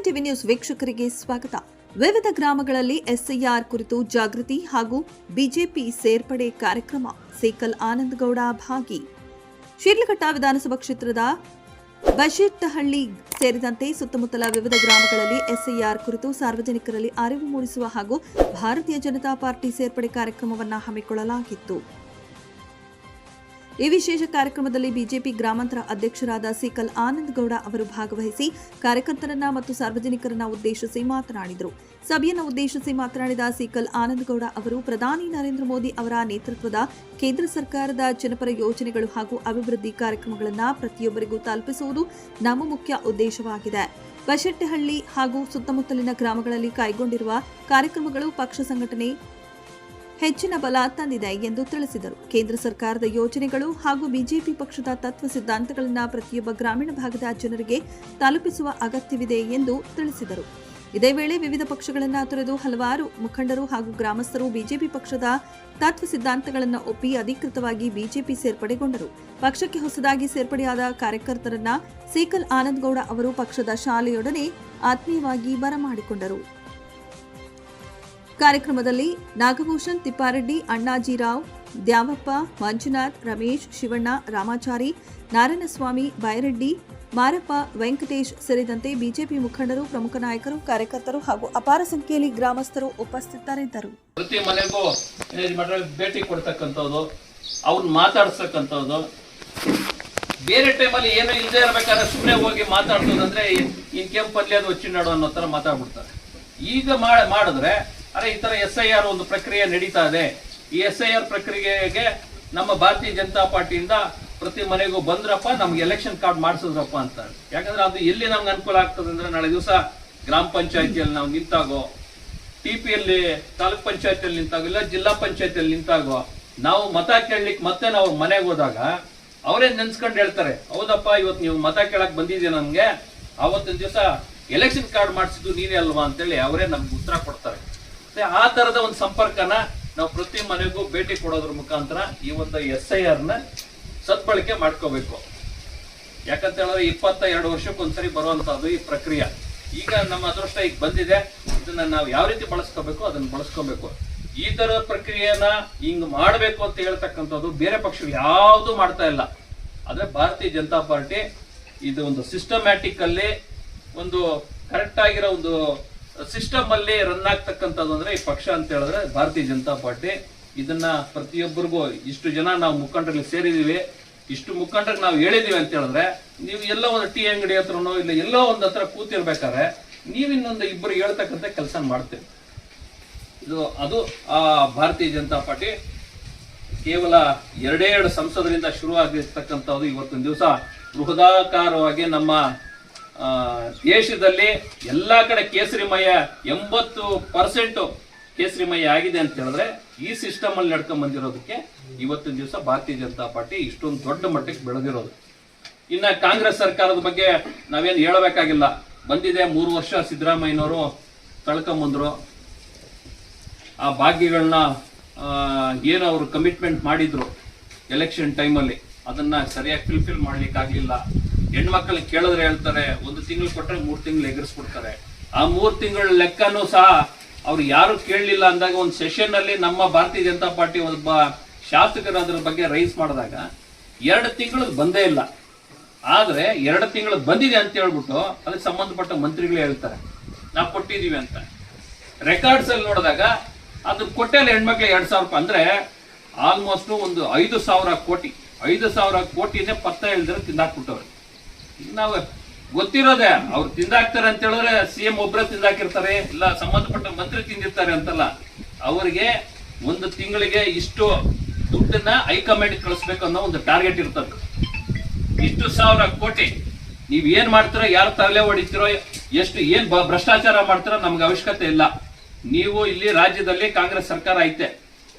7 TV news ವೀಕ್ಷಕರಿಗೆ ಸ್ವಾಗತ. ವಿವಿಧ ಗ್ರಾಮಗಳಲ್ಲಿ ಎಸ್ಐಆರ್ ಕುರಿತು ಜಾಗೃತಿ ಹಾಗೂ ಬಿಜೆಪಿ ಸೇರ್ಪಡೆ ಕಾರ್ಯಕ್ರಮ. ಸೇಕಲ್ ಆನಂದಗೌಡ ಭಾಗಿ. ಶಿಡ್ಲಘಟ್ಟ ವಿಧಾನಸಭಾ ಕ್ಷೇತ್ರದ ಬಶೆಟ್ಟಹಳ್ಳಿ ಸೇರಿದಂತೆ ಸುತ್ತಮುತ್ತಲ ವಿವಿಧ ಗ್ರಾಮಗಳಲ್ಲಿ ಎಸ್ಐಆರ್ ಕುರಿತು ಸಾರ್ವಜನಿಕರಲ್ಲಿ ಅರಿವು ಮೂಡಿಸುವ ಹಾಗೂ ಭಾರತೀಯ ಜನತಾ ಪಾರ್ಟಿ ಸೇರ್ಪಡೆ ಕಾರ್ಯಕ್ರಮವನ್ನು ಹಮ್ಮಿಕೊಳ್ಳಲಾಗಿತ್ತು. ಈ ವಿಶೇಷ ಕಾರ್ಯಕ್ರಮದಲ್ಲಿ ಬಿಜೆಪಿ ಗ್ರಾಮಾಂತರ ಅಧ್ಯಕ್ಷರಾದ ಸೇಕಲ್ ಆನಂದಗೌಡ ಅವರು ಭಾಗವಹಿಸಿ ಕಾರ್ಯಕರ್ತರನ್ನ ಮತ್ತು ಸಾರ್ವಜನಿಕರನ್ನ ಉದ್ದೇಶಿಸಿ ಮಾತನಾಡಿದರು. ಸಭೆಯನ್ನು ಉದ್ದೇಶಿಸಿ ಮಾತನಾಡಿದ ಸೇಕಲ್ ಆನಂದಗೌಡ ಅವರು ಪ್ರಧಾನಿ ನರೇಂದ್ರ ಮೋದಿ ಅವರ ನೇತೃತ್ವದ ಕೇಂದ್ರ ಸರ್ಕಾರದ ಜನಪರ ಯೋಜನೆಗಳು ಹಾಗೂ ಅಭಿವೃದ್ಧಿ ಕಾರ್ಯಕ್ರಮಗಳನ್ನು ಪ್ರತಿಯೊಬ್ಬರಿಗೂ ತಲುಪಿಸುವುದು ನಮ್ಮ ಮುಖ್ಯ ಉದ್ದೇಶವಾಗಿದೆ. ಬಶೆಟ್ಟಹಳ್ಳಿ ಹಾಗೂ ಸುತ್ತಮುತ್ತಲಿನ ಗ್ರಾಮಗಳಲ್ಲಿ ಕೈಗೊಂಡಿರುವ ಕಾರ್ಯಕ್ರಮಗಳು ಪಕ್ಷ ಸಂಘಟನೆ ಹೆಚ್ಚಿನ ಬಲ ತಂದಿದೆ ಎಂದು ತಿಳಿಸಿದರು. ಕೇಂದ್ರ ಸರ್ಕಾರದ ಯೋಜನೆಗಳು ಹಾಗೂ ಬಿಜೆಪಿ ಪಕ್ಷದ ತತ್ವ ಸಿದ್ಧಾಂತಗಳನ್ನು ಪ್ರತಿಯೊಬ್ಬ ಗ್ರಾಮೀಣ ಭಾಗದ ಜನರಿಗೆ ತಲುಪಿಸುವ ಅಗತ್ಯವಿದೆ ಎಂದು ತಿಳಿಸಿದರು. ಇದೇ ವೇಳೆ ವಿವಿಧ ಪಕ್ಷಗಳನ್ನು ತೊರೆದು ಹಲವಾರು ಮುಖಂಡರು ಹಾಗೂ ಗ್ರಾಮಸ್ಥರು ಬಿಜೆಪಿ ಪಕ್ಷದ ತತ್ವ ಸಿದ್ಧಾಂತಗಳನ್ನು ಒಪ್ಪಿ ಅಧಿಕೃತವಾಗಿ ಬಿಜೆಪಿ ಸೇರ್ಪಡೆಗೊಂಡರು. ಪಕ್ಷಕ್ಕೆ ಹೊಸದಾಗಿ ಸೇರ್ಪಡೆಯಾದ ಕಾರ್ಯಕರ್ತರನ್ನ ಸೇಕಲ್ ಆನಂದಗೌಡ ಅವರು ಪಕ್ಷದ ಶಾಲೆಯೊಡನೆ ಆತ್ಮೀಯವಾಗಿ ಬರಮಾಡಿಕೊಂಡರು. ಕಾರ್ಯಕ್ರಮದಲ್ಲಿ ನಾಗಭೂಷಣ್ ತಿಪ್ಪಾರೆಡ್ಡಿ, ಅಣ್ಣಾಜಿರಾವ್, ದ್ಯಾವಪ್ಪ, ಮಂಜುನಾಥ್, ರಮೇಶ್, ಶಿವಣ್ಣ, ರಾಮಾಚಾರಿ, ನಾರಾಯಣಸ್ವಾಮಿ, ಬೈರೆಡ್ಡಿ, ಮಾರಪ್ಪ, ವೆಂಕಟೇಶ್ ಸೇರಿದಂತೆ ಬಿಜೆಪಿ ಮುಖಂಡರು, ಪ್ರಮುಖ ನಾಯಕರು, ಕಾರ್ಯಕರ್ತರು ಹಾಗೂ ಅಪಾರ ಸಂಖ್ಯೆಯಲ್ಲಿ ಗ್ರಾಮಸ್ಥರು ಉಪಸ್ಥಿತರಿದ್ದರು. ಪ್ರತಿ ಮನೆಗೂ ಭೇಟಿ ಕೊಡ್ತಕ್ಕಂಥದ್ದು, ಅವ್ರನ್ನ ಮಾತಾಡ್ಸಕ್ಕಂಥದ್ದು, ಬೇರೆ ಟೈಮಲ್ಲಿ ಏನೋ ಇಲ್ಲದೆ ಇರ್ಬೇಕಾದ್ರೆ ಸುಮ್ಮನೆ ಹೋಗಿ ಮಾತಾಡ್ಸೋದಂದ್ರೆ ಇನ್ ಕೆಂಪಲ್ಲಿ ಅದು ಚಿನ್ನಾಡು ಅನ್ನೋ ತರ ಮಾತಾಡ್ಬಿಡ್ತಾರೆ. ಈಗ ಮಾಡಿದ್ರೆ ಅರೆ ಈ ತರ SIR ಒಂದು ಪ್ರಕ್ರಿಯೆ ನಡೀತಾ ಇದೆ, ಈ SIR ಪ್ರಕ್ರಿಯೆಗೆ ನಮ್ಮ ಭಾರತೀಯ ಜನತಾ ಪಾರ್ಟಿಯಿಂದ ಪ್ರತಿ ಮನೆಗೂ ಬಂದ್ರಪ್ಪ, ನಮ್ಗೆ ಎಲೆಕ್ಷನ್ ಕಾರ್ಡ್ ಮಾಡಿಸಿದ್ರಪ್ಪ ಅಂತ. ಯಾಕಂದ್ರೆ ಅದು ಎಲ್ಲಿ ನಮ್ಗೆ ಅನುಕೂಲ ಆಗ್ತದೆ ಅಂದ್ರೆ ನಾಳೆ ದಿವಸ ಗ್ರಾಮ ಪಂಚಾಯತಿಯಲ್ಲಿ ನಾವು ನಿಂತಾಗೋ, TPಯಲ್ಲಿ ತಾಲೂಕ್ ಪಂಚಾಯತಿಯಲ್ಲಿ ನಿಂತಾಗೋ, ಇಲ್ಲ ಜಿಲ್ಲಾ ಪಂಚಾಯತಿಯಲ್ಲಿ ನಿಂತಾಗೋ, ನಾವು ಮತ ಕೇಳಲಿಕ್ಕೆ ಮತ್ತೆ ನಾವು ಮನೆಗೆ ಹೋದಾಗ ಅವರೇ ನೆನ್ಸ್ಕೊಂಡು ಹೇಳ್ತಾರೆ, ಹೌದಪ್ಪ ಇವತ್ತು ನೀವು ಮತ ಕೇಳಕ್ ಬಂದಿದ್ದೀಯ, ನಮ್ಗೆ ಅವತ್ತಿನ ದಿವಸ ಎಲೆಕ್ಷನ್ ಕಾರ್ಡ್ ಮಾಡಿಸಿದ್ದು ನೀನೇ ಅಲ್ವಾ ಅಂತೇಳಿ ಅವರೇ ನಮ್ಗೆ ಉತ್ತರ ಕೊಡ್ತಾರೆ. ಆ ತರದ ಒಂದು ಸಂಪರ್ಕನ ನಾವು ಪ್ರತಿ ಮನೆಗೂ ಭೇಟಿ ಕೊಡೋದ್ರ ಮುಖಾಂತರ ಈ ಒಂದು SIR ನ ಸದ್ಬಳಕೆ ಮಾಡ್ಕೋಬೇಕು. ಯಾಕಂತ ಹೇಳಿದ್ರೆ 22 ವರ್ಷಕ್ಕೊಂದ್ಸರಿ ಬರುವಂತದ್ದು ಈ ಪ್ರಕ್ರಿಯೆ. ಈಗ ನಮ್ಮ ಅದೃಷ್ಟ ಈಗ ಬಂದಿದೆ, ಇದನ್ನ ನಾವು ಯಾವ ರೀತಿ ಬಳಸ್ಕೋಬೇಕು ಅದನ್ನ ಬಳಸ್ಕೋಬೇಕು. ಈ ತರ ಪ್ರಕ್ರಿಯೆನ ಹಿಂಗ್ ಮಾಡ್ಬೇಕು ಅಂತ ಹೇಳ್ತಕ್ಕಂಥದ್ದು ಬೇರೆ ಪಕ್ಷಗಳು ಯಾವ್ದು ಮಾಡ್ತಾ ಇಲ್ಲ. ಆದ್ರೆ ಭಾರತೀಯ ಜನತಾ ಪಾರ್ಟಿ ಇದು ಒಂದು ಸಿಸ್ಟಮ್ಯಾಟಿಕ್ ಅಲ್ಲಿ ಒಂದು ಕರೆಕ್ಟ್ ಆಗಿರೋ ಒಂದು ಸಿಸ್ಟಮ್ ಅಲ್ಲಿ ರನ್ ಆಗ್ತಕ್ಕಂಥದ್ದು ಅಂದ್ರೆ ಈ ಪಕ್ಷ ಅಂತ ಹೇಳಿದ್ರೆ ಭಾರತೀಯ ಜನತಾ ಪಾರ್ಟಿ. ಇದನ್ನ ಪ್ರತಿಯೊಬ್ಬರಿಗೂ ಇಷ್ಟು ಜನ ನಾವು ಮುಖಂಡರಲ್ಲಿ ಸೇರಿದೀವಿ, ಇಷ್ಟು ಮುಖಂಡರಿಗೆ ನಾವು ಹೇಳಿದೀವಿ ಅಂತ ಹೇಳಿದ್ರೆ, ನೀವು ಎಲ್ಲೋ ಒಂದು ಟೀ ಅಂಗಡಿ ಹತ್ರನೋ ಇಲ್ಲ ಎಲ್ಲೋ ಒಂದು ಹತ್ರ ಕೂತಿರ್ಬೇಕಾದ್ರೆ ನೀವು ಇನ್ನೊಂದು ಇಬ್ಬರು ಹೇಳ್ತಕ್ಕಂಥ ಕೆಲಸ ಮಾಡ್ತೀವಿ. ಅದು ಆ ಭಾರತೀಯ ಜನತಾ ಪಾರ್ಟಿ ಕೇವಲ 2 ಸಂಸದರಿಂದ ಶುರು ಆಗಿರ್ತಕ್ಕಂಥದ್ದು ಇವತ್ತಿನ ದಿವಸ ಬೃಹದಾಕಾರವಾಗಿ ನಮ್ಮ ದೇಶದಲ್ಲಿ ಎಲ್ಲಾ ಕಡೆ ಕೇಸರಿಮಯ 80% ಕೇಸರಿಮಯ ಆಗಿದೆ ಅಂತ ಹೇಳಿದ್ರೆ ಈ ಸಿಸ್ಟಮ್ ಅಲ್ಲಿ ನಡ್ಕೊಂಡ್ ಬಂದಿರೋದಕ್ಕೆ ಇವತ್ತಿನ ದಿವಸ ಭಾರತೀಯ ಜನತಾ ಪಾರ್ಟಿ ಇಷ್ಟೊಂದು ದೊಡ್ಡ ಮಟ್ಟಕ್ಕೆ ಬೆಳೆದಿರೋದು. ಇನ್ನ ಕಾಂಗ್ರೆಸ್ ಸರ್ಕಾರದ ಬಗ್ಗೆ ನಾವೇನು ಹೇಳಬೇಕಾಗಿಲ್ಲ, ಬಂದಿದೆ 3 ವರ್ಷ ಸಿದ್ದರಾಮಯ್ಯನವರು ತಳ್ಕೊಂಬಂದ್ರು. ಆ ಭಾಗ್ಯಗಳನ್ನ ಏನು ಅವರು ಕಮಿಟ್ಮೆಂಟ್ ಮಾಡಿದ್ರು ಎಲೆಕ್ಷನ್ ಟೈಮಲ್ಲಿ ಅದನ್ನ ಸರಿಯಾಗಿ ಫಿಲ್ಫಿಲ್ ಮಾಡ್ಲಿಕ್ಕೆ ಆಗ್ಲಿಲ್ಲ. ಹೆಣ್ಮಕ್ಳಿಗೆ ಕೇಳಿದ್ರೆ ಹೇಳ್ತಾರೆ 1 ತಿಂಗಳು ಕೊಟ್ಟರೆ 3 ತಿಂಗಳು ಎಗರಿಸ್ಬಿಡ್ತಾರೆ. ಆ 3 ತಿಂಗಳ ಲೆಕ್ಕನೂ ಸಹ ಅವ್ರು ಯಾರು ಕೇಳಲಿಲ್ಲ ಅಂದಾಗ ಒಂದು ಸೆಷನ್ ಅಲ್ಲಿ ನಮ್ಮ ಭಾರತೀಯ ಜನತಾ ಪಾರ್ಟಿ ಒಬ್ಬ ಶಾಸಕರು ಅದ್ರ ಬಗ್ಗೆ ರೈಸ್ ಮಾಡಿದಾಗ 2 ತಿಂಗಳು ಬಂದೇ ಇಲ್ಲ. ಆದ್ರೆ 2 ತಿಂಗಳು ಬಂದಿದೆ ಅಂತ ಹೇಳ್ಬಿಟ್ಟು ಅದಕ್ಕೆ ಸಂಬಂಧಪಟ್ಟ ಮಂತ್ರಿಗಳೇ ಹೇಳ್ತಾರೆ ನಾವು ಕೊಟ್ಟಿದೀವಿ ಅಂತ. ರೆಕಾರ್ಡ್ಸ್ ಅಲ್ಲಿ ನೋಡಿದಾಗ ಅದು ಕೊಟ್ಟೆಲ್ಲ ಹೆಣ್ಮಕ್ಳಿಗೆ 2,000 ರೂಪಾಯಿ ಅಂದ್ರೆ ಆಲ್ಮೋಸ್ಟ್ ಒಂದು 5,000 ಕೋಟಿ 5,000 ಕೋಟಿನೇ ಪತ್ತ ಹೇಳಿದ್ರೆ ತಿಂದಾಕ್ಬಿಟ್ಟವ್ರೆ. ನಾವು ಗೊತ್ತಿರೋದೆ ಅವ್ರು ತಿಂದಾಕ್ತಾರೆ ಅಂತ ಹೇಳಿದ್ರೆ CM ಒಬ್ಬರೇ ತಿಂದಾಕಿರ್ತಾರೆ, ಇಲ್ಲ ಸಂಬಂಧಪಟ್ಟ ಮಂತ್ರಿ ತಿಂದಿರ್ತಾರೆ ಅಂತಲ್ಲ. ಅವರಿಗೆ ಒಂದು ತಿಂಗಳಿಗೆ ಇಷ್ಟು ದುಡ್ಡನ್ನ ಹೈಕಮಾಂಡ್ ಕಳಿಸ್ಬೇಕು ಅನ್ನೋ ಒಂದು ಟಾರ್ಗೆಟ್ ಇರ್ತದೆ. ಇಷ್ಟು 1,000 ಕೋಟಿ ನೀವ್ ಏನ್ ಮಾಡ್ತೀರೋ, ಯಾರು ತಲೆ ಹೊಡಿತೀರೋ, ಎಷ್ಟು ಏನ್ ಭ್ರಷ್ಟಾಚಾರ ಮಾಡ್ತೀರೋ ನಮ್ಗೆ ಅವಶ್ಯಕತೆ ಇಲ್ಲ. ನೀವು ಇಲ್ಲಿ ರಾಜ್ಯದಲ್ಲಿ ಕಾಂಗ್ರೆಸ್ ಸರ್ಕಾರ ಐತೆ,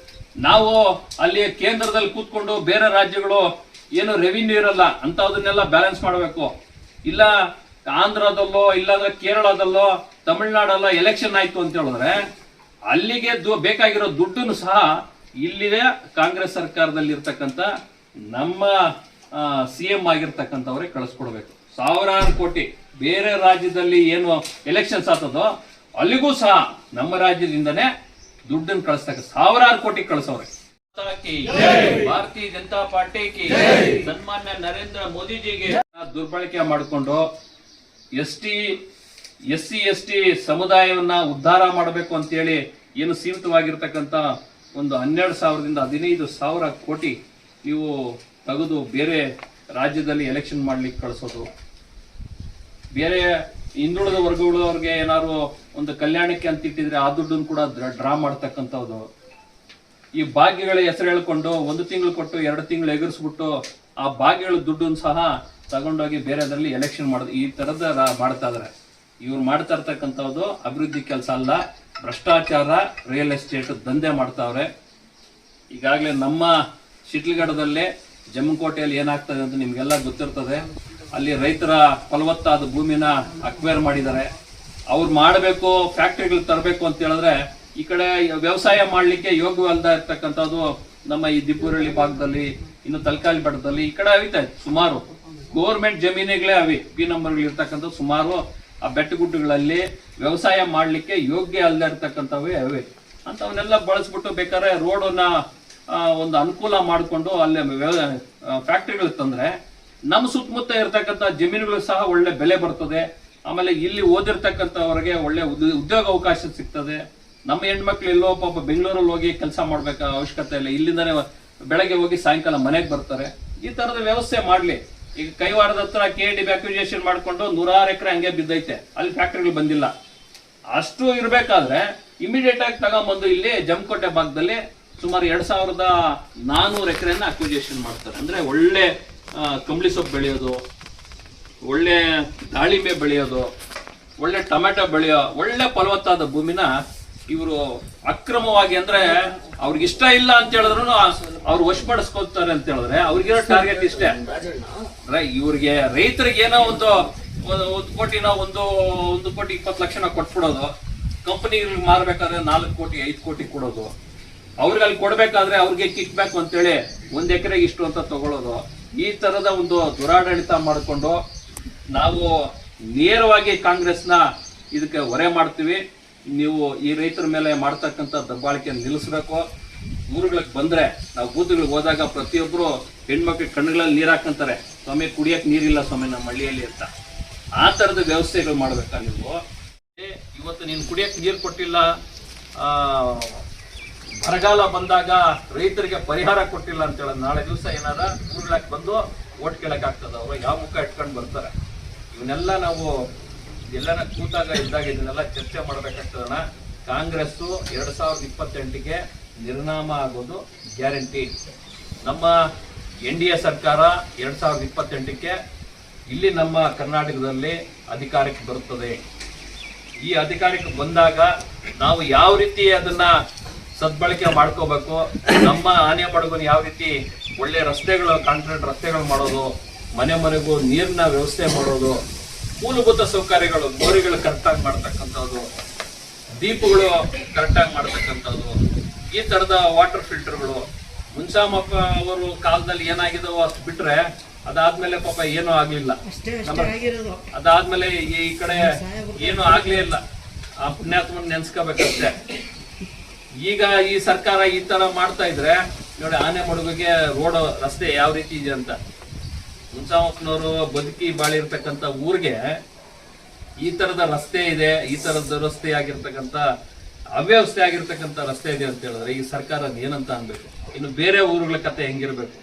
ನಾವು ಅಲ್ಲಿ ಕೇಂದ್ರದಲ್ಲಿ ಕೂತ್ಕೊಂಡು ಬೇರೆ ರಾಜ್ಯಗಳು ಏನು ರೆವಿನ್ಯೂ ಇರಲ್ಲ ಅಂತದನ್ನೆಲ್ಲ ಬ್ಯಾಲೆನ್ಸ್ ಮಾಡಬೇಕು. ಇಲ್ಲ ಆಂಧ್ರದಲ್ಲೋ ಇಲ್ಲಾಂದ್ರೆ ಕೇರಳದಲ್ಲೋ ತಮಿಳ್ನಾಡಲ್ಲೋ ಎಲೆಕ್ಷನ್ ಆಯ್ತು ಅಂತ ಹೇಳಿದ್ರೆ ಅಲ್ಲಿಗೆ ಬೇಕಾಗಿರೋ ದುಡ್ಡನ್ನು ಸಹ ಇಲ್ಲಿದೆ ಕಾಂಗ್ರೆಸ್ ಸರ್ಕಾರದಲ್ಲಿ ಇರ್ತಕ್ಕಂಥ ನಮ್ಮ CM ಆಗಿರ್ತಕ್ಕಂಥವ್ರೆ ಕಳಿಸ್ಕೊಡ್ಬೇಕು. ಸಾವಿರಾರು ಕೋಟಿ ಬೇರೆ ರಾಜ್ಯದಲ್ಲಿ ಏನು ಎಲೆಕ್ಷನ್ಸ್ ಆಗ್ತದೋ ಅಲ್ಲಿಗೂ ಸಹ ನಮ್ಮ ರಾಜ್ಯದಿಂದನೇ ದುಡ್ಡನ್ನು ಕಳಿಸ್ತಕ್ಕ ಸಾವಿರಾರು ಕೋಟಿ ಕಳಿಸೋರೆ. ಭಾರತೀಯ ಜನತಾ ಪಾರ್ಟಿಗೆ ಸನ್ಮಾನ್ಯ ನರೇಂದ್ರ ಮೋದಿಜಿಗೆ ದುರ್ಬಳಕೆ ಮಾಡಿಕೊಂಡು ಎಸ್ಸಿ ಸಮುದಾಯವನ್ನ ಉದ್ಧಾರ ಮಾಡಬೇಕು ಅಂತೇಳಿ ಏನು ಸೀಮಿತವಾಗಿರ್ತಕ್ಕಂಥ ಒಂದು 12,000ದಿಂದ 15,000 ಕೋಟಿ ನೀವು ತೆಗೆದು ಬೇರೆ ರಾಜ್ಯದಲ್ಲಿ ಎಲೆಕ್ಷನ್ ಮಾಡ್ಲಿಕ್ಕೆ ಕಳಿಸೋದು, ಬೇರೆ ಹಿಂದುಳಿದ ವರ್ಗಗಳವ್ರಿಗೆ ಏನಾದ್ರು ಒಂದು ಕಲ್ಯಾಣಕ್ಕೆ ಅಂತ ಇಟ್ಟಿದ್ರೆ ಆ ದುಡ್ಡನ್ನು ಕೂಡ ಡ್ರಾ ಮಾಡ್ತಕ್ಕಂಥದ್ದು. ಈ ಭಾಗ್ಯಗಳ ಹೆಸರು ಹೇಳ್ಕೊಂಡು 1 ತಿಂಗಳು ಕೊಟ್ಟು 2 ತಿಂಗಳು ಎಗರಿಸ್ಬಿಟ್ಟು ಆ ಭಾಗ್ಯಗಳ ದುಡ್ಡನ್ನು ಸಹ ತಗೊಂಡೋಗಿ ಬೇರೆದ್ರಲ್ಲಿ ಎಲೆಕ್ಷನ್ ಮಾಡೋದು, ಈ ತರದ ಮಾಡ್ತಾ ಇದಾರೆ. ಇವ್ರು ಮಾಡ್ತಾ ಇರ್ತಕ್ಕಂಥದ್ದು ಅಭಿವೃದ್ಧಿ ಕೆಲಸ ಅಲ್ಲ, ಭ್ರಷ್ಟಾಚಾರ, ರಿಯಲ್ ಎಸ್ಟೇಟ್ ದಂಧೆ ಮಾಡ್ತಾವ್ರೆ. ಈಗಾಗಲೇ ನಮ್ಮ ಶಿಡ್ಲಘಟ್ಟದಲ್ಲೇ ಜಮ್ಮಕೋಟೆಯಲ್ಲಿ ಏನಾಗ್ತದೆ ಅಂತ ನಿಮ್ಗೆಲ್ಲ ಗೊತ್ತಿರ್ತದೆ. ಅಲ್ಲಿ ರೈತರ ಫಲವತ್ತಾದ ಭೂಮಿನ ಅಕ್ವೈರ್ ಮಾಡಿದ್ದಾರೆ. ಅವ್ರು ಮಾಡಬೇಕು, ಫ್ಯಾಕ್ಟ್ರಿಗಳು ತರಬೇಕು ಅಂತ ಹೇಳಿದ್ರೆ ಈ ಕಡೆ ವ್ಯವಸಾಯ ಮಾಡ್ಲಿಕ್ಕೆ ಯೋಗ್ಯವಲ್ಲದ ಇರ್ತಕ್ಕಂಥದ್ದು ನಮ್ಮ ಈ ದಿಬ್ಬೂರಳ್ಳಿ ಭಾಗದಲ್ಲಿ, ಇನ್ನು ತಲಕಾಲಿ ಬೆಟ್ಟದಲ್ಲಿ ಈ ಕಡೆ ಅವಿತಾ ಸುಮಾರು ಗೌರ್ಮೆಂಟ್ ಜಮೀನುಗಳೇ ಅವಿ, ಪಿ ನಂಬರ್ಗಳು ಇರ್ತಕ್ಕಂಥ ಸುಮಾರು ಆ ಬೆಟ್ಟಗುಡ್ಡಗಳಲ್ಲಿ ವ್ಯವಸಾಯ ಮಾಡ್ಲಿಕ್ಕೆ ಯೋಗ್ಯ ಅಲ್ಲದೆ ಇರ್ತಕ್ಕಂಥವೇ ಅವೆ. ಅಂತವನ್ನೆಲ್ಲ ಬಳಸ್ಬಿಟ್ಟು ಬೇಕಾದ್ರೆ ರೋಡನ್ನ ಒಂದು ಅನುಕೂಲ ಮಾಡಿಕೊಂಡು ಅಲ್ಲಿ ಫ್ಯಾಕ್ಟ್ರಿಗಳು ತಂದ್ರೆ ನಮ್ಮ ಸುತ್ತಮುತ್ತ ಇರ್ತಕ್ಕಂಥ ಜಮೀನುಗಳು ಸಹ ಒಳ್ಳೆ ಬೆಲೆ ಬರ್ತದೆ. ಆಮೇಲೆ ಇಲ್ಲಿ ಓದಿರ್ತಕ್ಕಂಥವ್ರಿಗೆ ಒಳ್ಳೆ ಉದ್ಯೋಗ ಅವಕಾಶ ಸಿಗ್ತದೆ. ನಮ್ಮ ಹೆಣ್ಮಕ್ಳು ಎಲ್ಲೋ ಪಾಪ ಬೆಂಗಳೂರಲ್ಲಿ ಹೋಗಿ ಕೆಲಸ ಮಾಡ್ಬೇಕ ಅವಶ್ಯಕತೆ ಇಲ್ಲ, ಇಲ್ಲಿಂದಾನೆ ಬೆಳಗ್ಗೆ ಹೋಗಿ ಸಾಯಂಕಾಲ ಮನೆಗೆ ಬರ್ತಾರೆ. ಈ ತರದ ವ್ಯವಸ್ಥೆ ಮಾಡ್ಲಿ. ಈಗ ಕೈವಾರದ ಹತ್ರ KDB ಅಕ್ವಿಜೇಷನ್ ಮಾಡ್ಕೊಂಡು 100 ಎಕರೆ ಹಂಗೆ ಬಿದ್ದೈತೆ, ಅಲ್ಲಿ ಫ್ಯಾಕ್ಟ್ರಿಗಳು ಬಂದಿಲ್ಲ. ಅಷ್ಟು ಇರ್ಬೇಕಾದ್ರೆ ಇಮಿಡಿಯೇಟ್ ಆಗಿ ತಗೊಂಡ್ಬಂದು ಇಲ್ಲಿ ಜಮಕೋಟೆ ಭಾಗದಲ್ಲಿ ಸುಮಾರು 2,400 ಎಕರೆನ ಅಕ್ವಿಜೇಷನ್ ಮಾಡ್ತಾರೆ. ಅಂದ್ರೆ ಒಳ್ಳೆ ಕಂಬಳಿ ಸೊಪ್ಪು ಬೆಳೆಯೋದು, ಒಳ್ಳೆ ದಾಳಿಂಬೆ ಬೆಳೆಯೋದು, ಒಳ್ಳೆ ಟೊಮೆಟೊ ಬೆಳೆಯೋ ಒಳ್ಳೆ ಫಲವತ್ತಾದ ಭೂಮಿನ ಇವರು ಅಕ್ರಮವಾಗಿ, ಅಂದ್ರೆ ಅವ್ರಿಗೆ ಇಷ್ಟ ಇಲ್ಲ ಅಂತ ಹೇಳಿದ್ರು ಅವ್ರು ವಶಪಡಿಸ್ಕೊಳ್ತಾರೆ ಅಂತ ಹೇಳಿದ್ರೆ ಅವ್ರಿಗಿರೋ ಟಾರ್ಗೆಟ್ ಇಷ್ಟೇ. ಇವ್ರಿಗೆ ರೈತರಿಗೆ ಏನೋ ಒಂದು ಕೋಟಿನ 1 ಕೋಟಿ 20 ಲಕ್ಷನ ಕೊಟ್ಬಿಡೋದು, ಕಂಪನಿಗಳಿಗೆ ಮಾರ್ಬೇಕಾದ್ರೆ 4 ಕೋಟಿ 5 ಕೋಟಿ ಕೊಡೋದು, ಅವ್ರಿಗೆ ಅಲ್ಲಿ ಕೊಡ್ಬೇಕಾದ್ರೆ ಅವ್ರಿಗೆ ಕಿಕ್ ಬ್ಯಾಕ್ ಅಂತೇಳಿ 1 ಎಕರೆಗೆ ಇಷ್ಟು ಅಂತ ತಗೊಳ್ಳೋದು. ಈ ತರದ ಒಂದು ದುರಾಡಳಿತ ಮಾಡಿಕೊಂಡು ನಾವು ನೇರವಾಗಿ ಕಾಂಗ್ರೆಸ್ನ ಇದಕ್ಕೆ ಹೊರೆ ಮಾಡ್ತೀವಿ. ನೀವು ಈ ರೈತರ ಮೇಲೆ ಮಾಡ್ತಕ್ಕಂಥ ದಬ್ಬಾಳಿಕೆಯನ್ನು ನಿಲ್ಲಿಸ್ಬೇಕು. ಊರುಗಳಿಗೆ ಬಂದ್ರೆ ನಾವು ಬೂತ್ಗಳಿಗೆ ಹೋದಾಗ ಪ್ರತಿಯೊಬ್ಬರು ಹೆಣ್ಮಕ್ಳು ಕಣ್ಣುಗಳಲ್ಲಿ ನೀರು ಹಾಕಂತಾರೆ, ಸ್ವಾಮಿ ಕುಡಿಯಕ್ಕೆ ನೀರಿಲ್ಲ ಸ್ವಾಮಿ ನಮ್ಮ ಹಳ್ಳಿಯಲ್ಲಿ ಅಂತ. ಆ ತರದ ವ್ಯವಸ್ಥೆಗಳು ಮಾಡ್ಬೇಕಾ ನೀವು? ಇವತ್ತು ನೀನು ಕುಡಿಯಕ್ಕೆ ನೀರು ಕೊಟ್ಟಿಲ್ಲ, ಬರಗಾಲ ಬಂದಾಗ ರೈತರಿಗೆ ಪರಿಹಾರ ಕೊಟ್ಟಿಲ್ಲ ಅಂತ ಹೇಳೋದು, ನಾಳೆ ದಿವಸ ಏನಾರ ಊರುಗಳಿಗೆ ಬಂದು ಓಟ್ ಕೇಳಕ್ ಆಗ್ತದ? ಅವ್ರು ಯಾವ ಮುಖ ಇಟ್ಕೊಂಡು ಬರ್ತಾರೆ? ಇವನ್ನೆಲ್ಲ ನಾವು ಎಲ್ಲನ ಕೂತಾಗ ಇದ್ದಾಗ ಇದನ್ನೆಲ್ಲ ಚರ್ಚೆ ಮಾಡ್ಬೇಕಾಗ್ತದಣ್ಣ. ಕಾಂಗ್ರೆಸ್ 2028ಗೆ ನಿರ್ನಾಮ ಆಗೋದು ಗ್ಯಾರಂಟಿ. ನಮ್ಮ NDA ಸರ್ಕಾರ 2028ಕ್ಕೆ ಇಲ್ಲಿ ನಮ್ಮ ಕರ್ನಾಟಕದಲ್ಲಿ ಅಧಿಕಾರಕ್ಕೆ ಬರುತ್ತದೆ. ಈ ಅಧಿಕಾರಕ್ಕೆ ಬಂದಾಗ ನಾವು ಯಾವ ರೀತಿ ಅದನ್ನ ಸದ್ಬಳಕೆ ಮಾಡ್ಕೋಬೇಕು, ನಮ್ಮ ಆನೆಮಡುಗನ ಯಾವ ರೀತಿ ಒಳ್ಳೆ ರಸ್ತೆಗಳು, ಕಾಂಕ್ರೀಟ್ ರಸ್ತೆಗಳು ಮಾಡೋದು, ಮನೆ ಮನೆಗೂ ನೀರಿನ ವ್ಯವಸ್ಥೆ ಮಾಡೋದು, ಮೂಲಭೂತ ಸೌಕರ್ಯಗಳು, ಬೋರಿಗಳು ಕರೆಕ್ಟಾಗಿ ಮಾಡ್ತಕ್ಕಂಥದ್ದು, ದೀಪಗಳು ಕರೆಕ್ಟಾಗಿ ಮಾಡ್ತಕ್ಕಂಥದ್ದು, ಈ ತರದ ವಾಟರ್ ಫಿಲ್ಟರ್ಗಳು. ಮುನ್ಸಾಮಪ್ಪ ಅವರು ಕಾಲದಲ್ಲಿ ಏನಾಗಿದಾವೋ ಅಷ್ಟು ಬಿಟ್ರೆ ಅದಾದ್ಮೇಲೆ ಪಾಪ ಏನೂ ಆಗ್ಲಿಲ್ಲ. ಅದಾದ್ಮೇಲೆ ಈ ಕಡೆ ಏನೂ ಆಗ್ಲೇ ಇಲ್ಲ. ಆ ಪುಣ್ಯಾತ್ಮನ್ ನೆನ್ಸ್ಕೋಬೇಕಷ್ಟೇ. ಈಗ ಈ ಸರ್ಕಾರ ಈ ತರ ಮಾಡ್ತಾ ಇದ್ರೆ ನೋಡಿ, ಆನೆಮಡುಗಿಗೆ ರೋಡ್ ರಸ್ತೆ ಯಾವ ರೀತಿ ಇದೆ ಅಂತ. ಮುನ್ಸಾಮಪ್ಪನವರು ಬದುಕಿ ಬಾಳಿರ್ತಕ್ಕಂಥ ಊರಿಗೆ ಈ ತರದ ರಸ್ತೆ ಇದೆ, ಈ ತರದ ದುರಸ್ತಿ ಆಗಿರ್ತಕ್ಕಂಥ, ಅವ್ಯವಸ್ಥೆ ಆಗಿರ್ತಕ್ಕಂಥ ರಸ್ತೆ ಇದೆ ಅಂತ ಹೇಳಿದ್ರೆ ಈ ಸರ್ಕಾರ ಏನಂತ ಅನ್ಬೇಕು? ಇನ್ನು ಬೇರೆ ಊರುಗಳ ಕತೆ ಹೆಂಗಿರ್ಬೇಕು?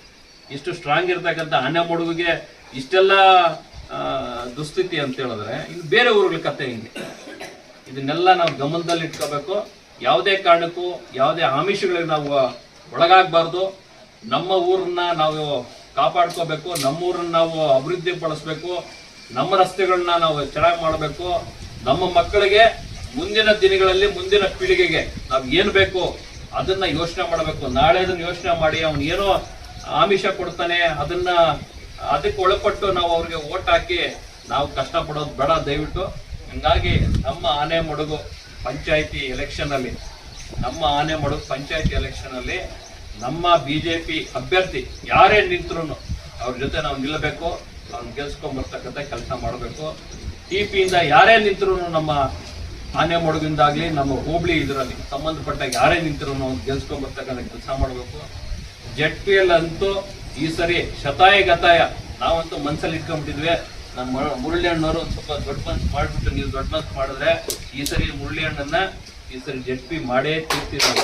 ಇಷ್ಟು ಸ್ಟ್ರಾಂಗ್ ಇರ್ತಕ್ಕಂಥ ಆನೆಮಡುಗಿಗೆ ಇಷ್ಟೆಲ್ಲ ದುಸ್ಥಿತಿ ಅಂತ ಹೇಳಿದ್ರೆ ಇನ್ನು ಬೇರೆ ಊರುಗಳ ಕತೆ ಹೆಂಗೆ? ಇದನ್ನೆಲ್ಲ ನಾವು ಗಮನದಲ್ಲಿ ಇಟ್ಕೋಬೇಕು. ಯಾವುದೇ ಕಾರಣಕ್ಕೂ ಯಾವುದೇ ಆಮಿಷಗಳಿಗೆ ನಾವು ಒಳಗಾಗಬಾರ್ದು. ನಮ್ಮ ಊರನ್ನ ನಾವು ಕಾಪಾಡ್ಕೋಬೇಕು, ನಮ್ಮೂರನ್ನ ನಾವು ಅಭಿವೃದ್ಧಿ ಪಡಿಸ್ಬೇಕು, ನಮ್ಮ ರಸ್ತೆಗಳನ್ನ ನಾವು ಚೆನ್ನಾಗಿ ಮಾಡಬೇಕು. ನಮ್ಮ ಮಕ್ಕಳಿಗೆ ಮುಂದಿನ ದಿನಗಳಲ್ಲಿ, ಮುಂದಿನ ಪೀಳಿಗೆಗೆ ನಾವು ಏನು ಬೇಕು ಅದನ್ನ ಯೋಚನೆ ಮಾಡಬೇಕು. ನಾಳೆ ಅದನ್ನ ಯೋಚನೆ ಮಾಡಿ ಅವನು ಏನೋ ಆಮಿಷ ಕೊಡ್ತಾನೆ, ಅದಕ್ಕೆ ಒಳಪಟ್ಟು ನಾವು ಅವ್ರಿಗೆ ಓಟ್ ಹಾಕಿ ನಾವು ಕಷ್ಟಪಡೋದು ಬೇಡ ದಯವಿಟ್ಟು. ಹಂಗಾಗಿ ನಮ್ಮ ಆನೆಮಡುಗು ಪಂಚಾಯಿತಿ ಎಲೆಕ್ಷನ್ ಅಲ್ಲಿ, ನಮ್ಮ BJP ಅಭ್ಯರ್ಥಿ ಯಾರೇ ನಿಂತ್ರು ಅವ್ರ ಜೊತೆ ನಾವು ನಿಲ್ಲಬೇಕು. ಅವ್ನು ಗೆಲ್ಸ್ಕೊಂಡ್ಬರ್ತಕ್ಕಂಥ ಕೆಲಸ ಮಾಡಬೇಕು. ಟಿಪಿಯಿಂದ ಯಾರೇ ನಿಂತರೂ ನಮ್ಮ ಆನೆಮಡುಗಿಂದಾಗ್ಲಿ ನಮ್ಮ ಹೋಬಳಿ ಇದರಲ್ಲಿ ಸಂಬಂಧಪಟ್ಟ ಯಾರೇ ನಿಂತರೂ ಅವ್ನು ಗೆಲ್ಸ್ಕೊಂಡ್ಬರ್ತಕ್ಕಂಥ ಕೆಲಸ ಮಾಡಬೇಕು. ZPL ಅಂತೂ ಈ ಸರಿ ಶತಾಯ ಗತಾಯ ನಾವಂತೂ ಮನ್ಸಲ್ಲಿ ಇಟ್ಕೊಂಡ್ಬಿಟ್ಟಿದ್ವಿ. ನಮ್ಮ ಮುರಳಿ ಅಣ್ಣವರು ಒಂದು ಸ್ವಲ್ಪ ದೊಡ್ಡ ಮನ್ಸು ಮಾಡಿಬಿಟ್ಟು ನೀವು ದೊಡ್ಡ ಮನ್ಸು ಮಾಡಿದ್ರೆ ಈ ಸರಿ ಮುರಳಿ ಅಣ್ಣನ್ನ ಈ ಸರಿ ZP ಮಾಡೇ ತೀರ್ತಿದ್ದಾರೆ.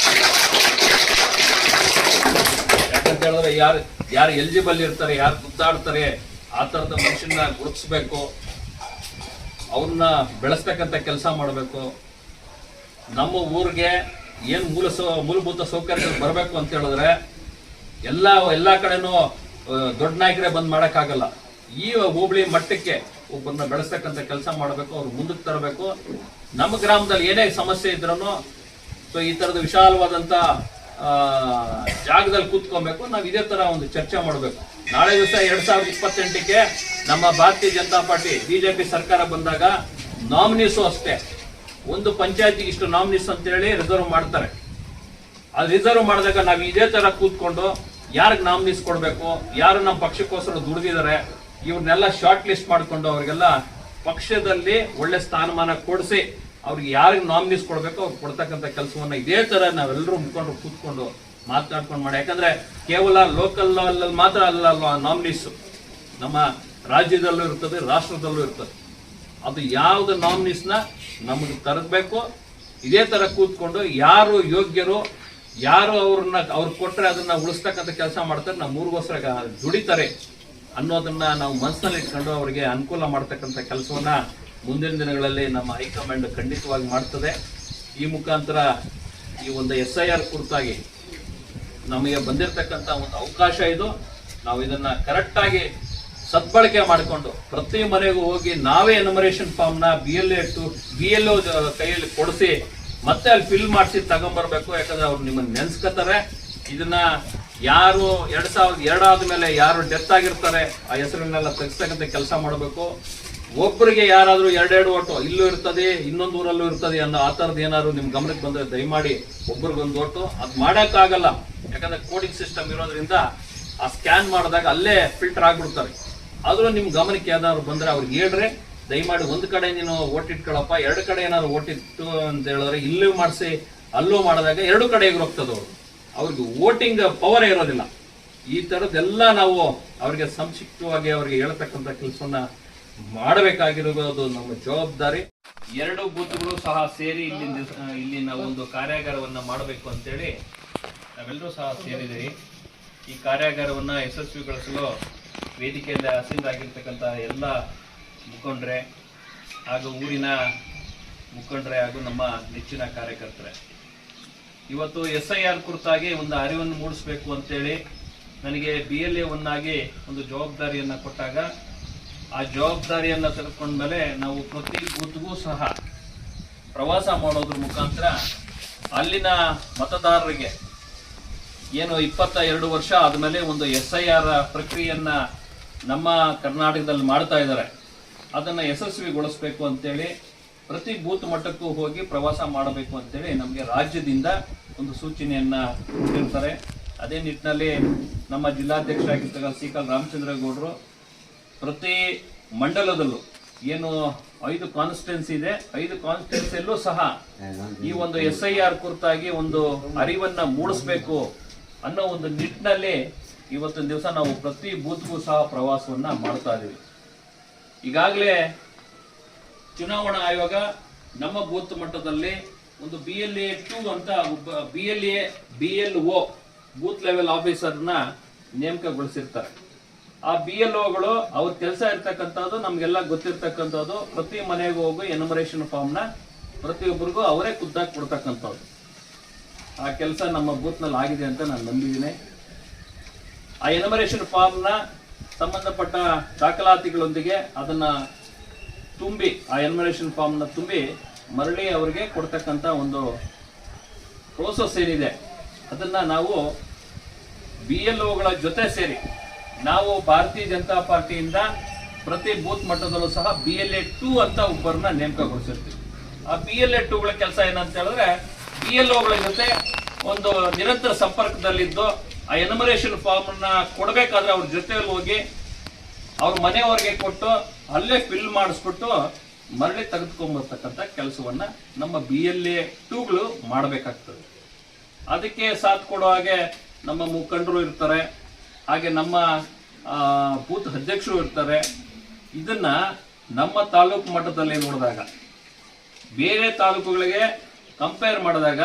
ಯಾಕಂತ ಹೇಳಿದ್ರೆ ಯಾರು ಎಲಿಜಿಬಲ್ ಇರ್ತಾರೆ, ಯಾರು ಗುದ್ದಾಡ್ತಾರೆ, ಆ ಥರದ ಮನುಷ್ಯನ ಗುರುತಿಸ್ಬೇಕು, ಅವ್ರನ್ನ ಬೆಳೆಸ್ತಕ್ಕಂಥ ಕೆಲಸ ಮಾಡಬೇಕು. ನಮ್ಮ ಊರಿಗೆ ಏನು ಮೂಲಭೂತ ಸೌಕರ್ಯಗಳು ಬರಬೇಕು ಅಂತ ಹೇಳಿದ್ರೆ ಎಲ್ಲ ಕಡೆನೂ ದೊಡ್ಡ ನಾಯಕರೇ ಬಂದ್ ಮಾಡೋಕ್ಕಾಗಲ್ಲ. ಈ ಹೋಬಳಿ ಮಟ್ಟಕ್ಕೆ ಒಬ್ಬರನ್ನ ಬೆಳೆಸ್ತಕ್ಕಂಥ ಕೆಲಸ ಮಾಡಬೇಕು, ಅವ್ರು ಮುಂದಕ್ಕೆ ತರಬೇಕು. ನಮ್ಮ ಗ್ರಾಮದಲ್ಲಿ ಏನೇ ಸಮಸ್ಯೆ ಇದ್ರೂ ಸೊ ಈ ಥರದ ವಿಶಾಲವಾದಂಥ ಜಾಗದಲ್ಲಿ ಕೂತ್ಕೊಬೇಕು. ನಾವು ಇದೇ ಥರ ಒಂದು ಚರ್ಚೆ ಮಾಡಬೇಕು. ನಾಳೆ ದಿವಸ 2028ಕ್ಕೆ ನಮ್ಮ ಭಾರತೀಯ ಜನತಾ ಪಾರ್ಟಿ BJP ಸರ್ಕಾರ ಬಂದಾಗ ನಾಮಿನೀಸು ಅಷ್ಟೇ, ಒಂದು ಪಂಚಾಯತಿಗೆ ಇಷ್ಟು ನಾಮಿನೀಸ್ ಅಂತೇಳಿ ರಿಸರ್ವ್ ಮಾಡ್ತಾರೆ. ಅದು ರಿಸರ್ವ್ ಮಾಡಿದಾಗ ನಾವು ಇದೇ ಥರ ಕೂತ್ಕೊಂಡು ಯಾರಿಗೆ ನಾಮಿನೀಸ್ ಕೊಡಬೇಕು, ಯಾರು ನಮ್ಮ ಪಕ್ಷಕ್ಕೋಸ್ಕರ ದುಡಿದಿದ್ದಾರೆ, ಇವ್ರನ್ನೆಲ್ಲ ಶಾರ್ಟ್ ಲಿಸ್ಟ್ ಮಾಡಿಕೊಂಡು ಅವರಿಗೆಲ್ಲ ಪಕ್ಷದಲ್ಲಿ ಒಳ್ಳೆ ಸ್ಥಾನಮಾನ ಕೊಡಿಸಿ ಅವ್ರಿಗೆ ಯಾರಿಗೆ ನಾಮಿನೀಸ್ ಕೊಡಬೇಕು ಅವ್ರಿಗೆ ಕೊಡ್ತಕ್ಕಂಥ ಕೆಲಸವನ್ನ ಇದೇ ಥರ ನಾವೆಲ್ಲರೂ ಮುಖಂಡರು ಕೂತ್ಕೊಂಡು ಮಾತನಾಡ್ಕೊಂಡು ಮಾಡಿ. ಯಾಕಂದ್ರೆ ಕೇವಲ ಲೋಕಲ್ ಲೆವೆಲ್ ಮಾತ್ರ ಅಲ್ಲ ನಾಮಿನೀಸು, ನಮ್ಮ ರಾಜ್ಯದಲ್ಲೂ ಇರ್ತದೆ, ರಾಷ್ಟ್ರದಲ್ಲೂ ಇರ್ತದೆ. ಅದು ಯಾವ್ದು ನಾಮಿನೀಸ್ನ ನಮಗೆ ತರಬೇಕು. ಇದೇ ಥರ ಕೂತ್ಕೊಂಡು ಯಾರು ಯೋಗ್ಯರು, ಯಾರು ಅವ್ರು ಕೊಟ್ಟರೆ ಅದನ್ನ ಉಳಿಸ್ತಕ್ಕಂಥ ಕೆಲಸ ಮಾಡ್ತಾರೆ, ನಮ್ಮ ಊರಿಗೋಸ್ಕರ ದುಡಿತಾರೆ ಅನ್ನೋದನ್ನ ನಾವು ಮನಸ್ಸಿನಲ್ಲಿ ಇಟ್ಕೊಂಡು ಅವರಿಗೆ ಅನುಕೂಲ ಮಾಡ್ತಕ್ಕಂಥ ಕೆಲಸವನ್ನ ಮುಂದಿನ ದಿನಗಳಲ್ಲಿ ನಮ್ಮ ಹೈಕಮಾಂಡ್ ಖಂಡಿತವಾಗಿ ಮಾಡ್ತದೆ. ಈ ಮುಖಾಂತರ ಈ ಒಂದು SIR ಕುರಿತಾಗಿ ನಮಗೆ ಬಂದಿರತಕ್ಕಂಥ ಒಂದು ಅವಕಾಶ ಇದು. ನಾವು ಇದನ್ನ ಕರೆಕ್ಟಾಗಿ ಸದ್ಬಳಕೆ ಮಾಡಿಕೊಂಡು ಪ್ರತಿ ಮನೆಗೂ ಹೋಗಿ ನಾವೇ ಎನ್ಯುಮರೇಷನ್ ಫಾರ್ಮ್ನ BLO ಕೈಯಲ್ಲಿ ಕೊಡಿಸಿ ಮತ್ತೆ ಅಲ್ಲಿ ಫಿಲ್ ಮಾಡಿಸಿ ತಗೊಂಡ್ಬರ್ಬೇಕು. ಯಾಕಂದ್ರೆ ಅವ್ರು ನಿಮ್ಮನ್ನು ನೆನ್ಸ್ಕೊತಾರೆ. ಇದನ್ನ ಯಾರು 2002 ಆದ್ಮೇಲೆ ಯಾರು ಡೆತ್ ಆಗಿರ್ತಾರೆ ಆ ಹೆಸರನ್ನೆಲ್ಲ ತೆಗಿಸ್ತಕ್ಕಂಥ ಕೆಲಸ ಮಾಡಬೇಕು. ಒಬ್ಬರಿಗೆ ಯಾರಾದ್ರೂ 2 ಓಟು ಇಲ್ಲೂ ಇರ್ತದೆ, ಇನ್ನೊಂದು ಊರಲ್ಲೂ ಇರ್ತದೆ ಅನ್ನೋ ಆ ಥರದ್ದು ಏನಾದ್ರು ನಿಮ್ ಗಮನಕ್ಕೆ ಬಂದ್ರೆ ದಯಮಾಡಿ ಒಬ್ರಿಗೊಂದು ಓಟು ಅದು ಮಾಡೋಕ್ಕಾಗಲ್ಲ. ಯಾಕಂದ್ರೆ ಕೋಡಿಂಗ್ ಸಿಸ್ಟಮ್ ಇರೋದ್ರಿಂದ ಆ ಸ್ಕ್ಯಾನ್ ಮಾಡಿದಾಗ ಅಲ್ಲೇ ಫಿಲ್ಟರ್ ಆಗ್ಬಿಡ್ತಾರೆ. ಆದ್ರೂ ನಿಮ್ ಗಮನಕ್ಕೆ ಯಾವ್ದಾದ್ರು ಬಂದ್ರೆ ಅವ್ರಿಗೆ ಹೇಳ್ರಿ, ದಯಮಾಡಿ ಒಂದು ಕಡೆ ನೀನು ಓಟಿಟ್ಕೊಳಪ್ಪ, 2 ಕಡೆ ಏನಾದ್ರು ಓಟಿಟ್ಟು ಅಂತ ಹೇಳಿದ್ರೆ ಇಲ್ಲೂ ಮಾಡಿಸಿ ಅಲ್ಲೂ ಮಾಡಿದಾಗ 2 ಕಡೆ ಹೋಗ್ತದೆ. ಅವ್ರಿಗೆ ವೋಟಿಂಗ್ ಪವರ್ ಇರೋದಿಲ್ಲ. ಈ ಥರದ್ದೆಲ್ಲ ನಾವು ಅವ್ರಿಗೆ ಸಂಕ್ಷಿಪ್ತವಾಗಿ ಅವ್ರಿಗೆ ಹೇಳ್ತಕ್ಕಂಥ ಕೆಲಸವನ್ನ ಮಾಡಬೇಕಾಗಿರೋದು ನಮ್ಮ ಜವಾಬ್ದಾರಿ. 2 ಬೂತ್ಗಳು ಸಹ ಸೇರಿ ಇಲ್ಲಿ ನಾವು ಒಂದು ಕಾರ್ಯಾಗಾರವನ್ನ ಮಾಡಬೇಕು ಅಂತೇಳಿ ನಾವೆಲ್ಲರೂ ಸಹ ಸೇರಿದ್ದೀವಿ. ಈ ಕಾರ್ಯಾಗಾರವನ್ನ ಯಶಸ್ವಿಗೊಳಿಸಲು ವೇದಿಕೆಯಲ್ಲಿ ಹಸಿರಾಗಿರ್ತಕ್ಕಂಥ ಎಲ್ಲ ಮುಖಂಡರೇ ಹಾಗೂ ಊರಿನ ಮುಖಂಡರೇ ಹಾಗೂ ನಮ್ಮ ನೆಚ್ಚಿನ ಕಾರ್ಯಕರ್ತರೇ, ಇವತ್ತು SIR ಕುರಿತಾಗಿ ಒಂದು ಅರಿವನ್ನು ಮೂಡಿಸಬೇಕು ಅಂತೇಳಿ ನನಗೆ BLA ಒಂದು ಜವಾಬ್ದಾರಿಯನ್ನ ಕೊಟ್ಟಾಗ ಆ ಜವಾಬ್ದಾರಿಯನ್ನ ತೆಗೆದುಕೊಂಡ್ಮೇಲೆ ನಾವು ಪ್ರತಿ ಬೂತ್ಗೂ ಸಹ ಪ್ರವಾಸ ಮಾಡೋದ್ರ ಮುಖಾಂತರ ಅಲ್ಲಿನ ಮತದಾರರಿಗೆ ಏನು 22 ವರ್ಷ ಆದಮೇಲೆ ಒಂದು SIR ಪ್ರಕ್ರಿಯೆಯನ್ನ ನಮ್ಮ ಕರ್ನಾಟಕದಲ್ಲಿ ಮಾಡ್ತಾ ಇದ್ದಾರೆ, ಅದನ್ನ ಯಶಸ್ವಿಗೊಳಿಸಬೇಕು ಅಂತೇಳಿ ಪ್ರತಿ ಬೂತ್ ಮಟ್ಟಕ್ಕೂ ಹೋಗಿ ಪ್ರವಾಸ ಮಾಡಬೇಕು ಅಂತೇಳಿ ನಮಗೆ ರಾಜ್ಯದಿಂದ ಒಂದು ಸೂಚನೆಯನ್ನ ಕೊಟ್ಟಿರ್ತಾರೆ. ಅದೇ ನಿಟ್ಟಿನಲ್ಲಿ ನಮ್ಮ ಜಿಲ್ಲಾಧ್ಯಕ್ಷರಾಗಿರ್ತಕ್ಕ ಸಿಕಲ್ ರಾಮಚಂದ್ರಗೌಡರು ಪ್ರತಿ ಮಂಡಲದಲ್ಲೂ ಏನು 5 ಕಾನ್ಸ್ಟಿಟ್ಯೂನ್ಸಿ ಇದೆ, 5 ಕಾನ್ಸ್ಟಿಟ್ಯೂನ್ಸಿಯಲ್ಲೂ ಸಹ ಈ ಒಂದು SIR ಕುರಿತಾಗಿ ಒಂದು ಅರಿವನ್ನ ಮೂಡಿಸ್ಬೇಕು ಅನ್ನೋ ಒಂದು ನಿಟ್ಟಿನಲ್ಲಿ ಇವತ್ತಿನ ದಿವಸ ನಾವು ಪ್ರತಿ ಬೂತ್ಗೂ ಸಹ ಪ್ರವಾಸವನ್ನ ಮಾಡ್ತಾ ಇದೀವಿ. ಈಗಾಗಲೇ ಚುನಾವಣಾ ಆಯೋಗ ನಮ್ಮ ಬೂತ್ ಮಟ್ಟದಲ್ಲಿ ಒಂದು BLA 2 ಅಂತ ಒಬ್ಬ BLO ಬೂತ್ ಲೆವೆಲ್ ಆಫೀಸರ್ನ ನೇಮಕಗೊಳಿಸಿರ್ತಾರೆ. ಆ BLOಗಳು ಅವ್ರ ಕೆಲಸ ಇರ್ತಕ್ಕಂಥದ್ದು ನಮ್ಗೆಲ್ಲ ಗೊತ್ತಿರ್ತಕ್ಕಂಥದ್ದು, ಪ್ರತಿ ಮನೆಗೂ ಹೋಗಿ ಎನ್ಯುಮರೇಷನ್ ಫಾರ್ಮ್ನ ಪ್ರತಿಯೊಬ್ಬರಿಗೂ ಅವರೇ ಖುದ್ದಾಗಿ ಕೊಡ್ತಕ್ಕಂಥದ್ದು. ಆ ಕೆಲಸ ನಮ್ಮ ಬೂತ್ನಲ್ಲಿ ಆಗಿದೆ ಅಂತ ನಾನು ನಂಬಿದ್ದೀನಿ. ಆ ಎನ್ಯುಮರೇಷನ್ ಫಾರ್ಮ್ನ ಸಂಬಂಧಪಟ್ಟ ದಾಖಲಾತಿಗಳೊಂದಿಗೆ ಅದನ್ನ ತುಂಬಿ ಆ ಎನ್ಯುಮರೇಷನ್ ಫಾರ್ಮ್ನ ತುಂಬಿ ಮರಳಿ ಅವರಿಗೆ ಕೊಡ್ತಕ್ಕಂಥ ಒಂದು ಪ್ರೋಸೆಸ್ ಏನಿದೆ ಅದನ್ನ ನಾವು BLOಗಳ ಜೊತೆ ಸೇರಿ ನಾವು ಭಾರತೀಯ ಜನತಾ ಪಾರ್ಟಿಯಿಂದ ಪ್ರತಿ ಬೂತ್ ಮಟ್ಟದಲ್ಲೂ ಸಹ BLA 2 ಅಂತ ಒಬ್ಬರನ್ನ ನೇಮಕಗೊಳಿಸಿರ್ತೀವಿ. ಆ BLA 2ಗಳ ಕೆಲಸ ಏನಂತ ಹೇಳಿದ್ರೆ BLOಗಳ ಜೊತೆ ಒಂದು ನಿರಂತರ ಸಂಪರ್ಕದಲ್ಲಿದ್ದು ಆ ಎನ್ಯುಮರೇಷನ್ ಫಾರ್ಮ್ ಅನ್ನ ಕೊಡಬೇಕಾದ್ರೆ ಅವ್ರ ಜೊತೆಯಲ್ಲಿ ಹೋಗಿ ಅವ್ರ ಮನೆಯವರೆಗೆ ಕೊಟ್ಟು ಅಲ್ಲೇ ಫಿಲ್ ಮಾಡಿಸ್ಬಿಟ್ಟು ಮರಳಿ ತೆಗೆದುಕೊಂಬರ್ತಕ್ಕಂಥ ಕೆಲಸವನ್ನ ನಮ್ಮ BLA2ಗಳು ಮಾಡಬೇಕಾಗ್ತದೆ. ಅದಕ್ಕೆ ಸಾಥ್ ಕೊಡೋ ಹಾಗೆ ನಮ್ಮ ಮುಖಂಡರು ಇರ್ತಾರೆ, ಹಾಗೆ ನಮ್ಮ ಬೂತ್ ಅಧ್ಯಕ್ಷರು ಇರ್ತಾರೆ. ಇದನ್ನ ನಮ್ಮ ತಾಲೂಕು ಮಟ್ಟದಲ್ಲಿ ನೋಡಿದಾಗ ಬೇರೆ ತಾಲೂಕುಗಳಿಗೆ ಕಂಪೇರ್ ಮಾಡಿದಾಗ